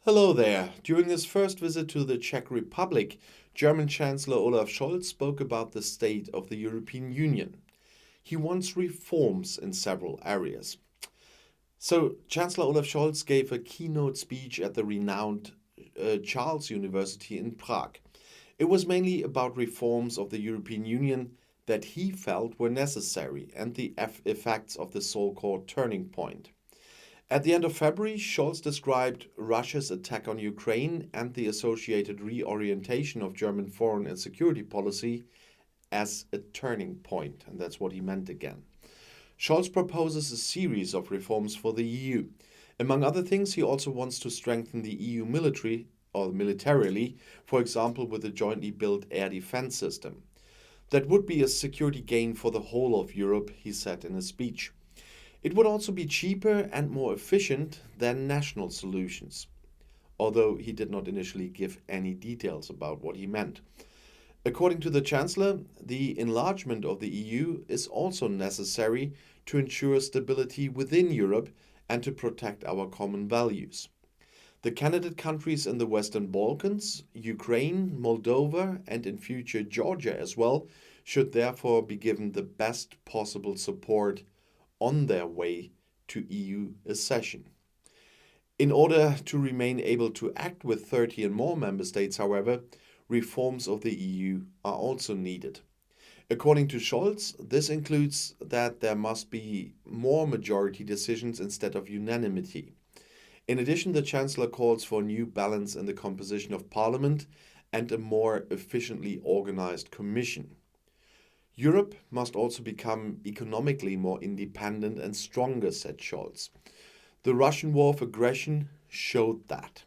Hello there. During his first visit to the Czech Republic, German Chancellor Olaf Scholz spoke about the state of the European Union. He wants reforms in several areas. So, Chancellor Olaf Scholz gave a keynote speech at the renowned Charles University in Prague. It was mainly about reforms of the European Union that he felt were necessary and the effects of the so called turning point. At the end of February, Scholz described Russia's attack on Ukraine and the associated reorientation of German foreign and security policy as a turning point, and that's what he meant again. Scholz proposes a series of reforms for the EU. Among other things, he also wants to strengthen the EU military or militarily, for example, with a jointly built air defense system. That would be a security gain for the whole of Europe, he said in a speech. It would also be cheaper and more efficient than national solutions, although he did not initially give any details about what he meant. According to the Chancellor, the enlargement of the EU is also necessary to ensure stability within Europe and to protect our common values. The candidate countries in the Western Balkans, Ukraine, Moldova, and in future Georgia as well, should therefore be given the best possible support on their way to EU accession. In order to remain able to act with 30 and more member states, however, reforms of the EU are also needed. According to Scholz, this includes that there must be more majority decisions instead of unanimity. In addition, the Chancellor calls for a new balance in the composition of Parliament and a more efficiently organized Commission. Europe must also become economically more independent and stronger, said Scholz. The Russian war of aggression showed that.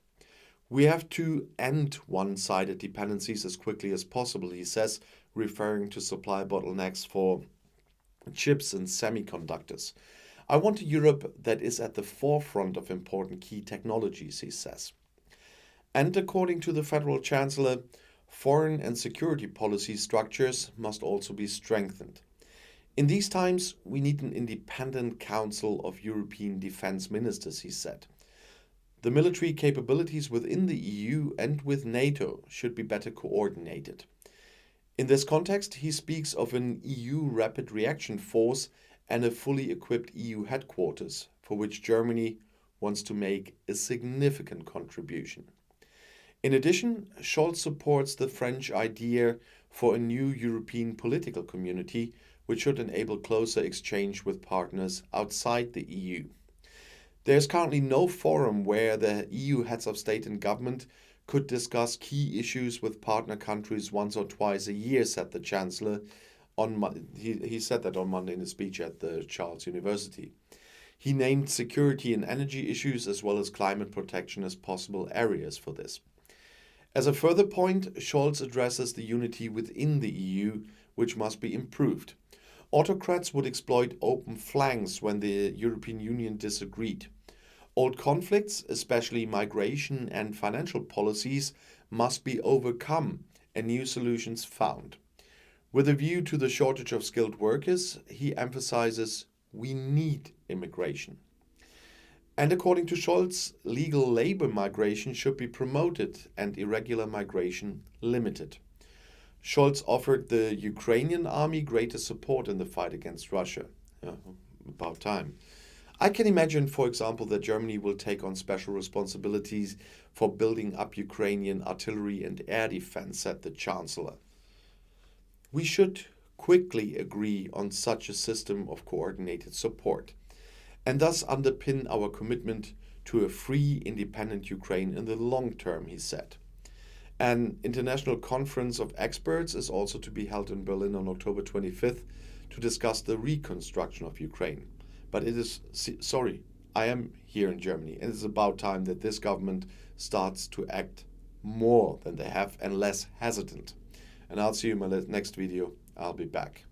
We have to end one-sided dependencies as quickly as possible, he says, referring to supply bottlenecks for chips and semiconductors. I want a Europe that is at the forefront of important key technologies, he says. And according to the Federal Chancellor, foreign and security policy structures must also be strengthened. In these times, we need an independent Council of European Defense Ministers, he said. The military capabilities within the EU and with NATO should be better coordinated. In this context, he speaks of an EU Rapid Reaction Force and a fully equipped EU headquarters, for which Germany wants to make a significant contribution. In addition, Scholz supports the French idea for a new European political community, which should enable closer exchange with partners outside the EU. There is currently no forum where the EU heads of state and government could discuss key issues with partner countries once or twice a year, said the Chancellor. He said that on Monday in a speech at the Charles University. He named security and energy issues as well as climate protection as possible areas for this. As a further point, Scholz addresses the unity within the EU, which must be improved. Autocrats would exploit open flanks when the European Union disagreed. Old conflicts, especially migration and financial policies, must be overcome and new solutions found. With a view to the shortage of skilled workers, he emphasizes we need immigration. And according to Scholz, legal labor migration should be promoted and irregular migration limited. Scholz offered the Ukrainian army greater support in the fight against Russia. About time. I can imagine, for example, that Germany will take on special responsibilities for building up Ukrainian artillery and air defense, said the Chancellor. We should quickly agree on such a system of coordinated support, and thus underpin our commitment to a free, independent Ukraine in the long term, he said. An international conference of experts is also to be held in Berlin on October 25th to discuss the reconstruction of Ukraine. But I am here in Germany, and it's about time that this government starts to act more than they have and less hesitant. And I'll see you in my next video. I'll be back.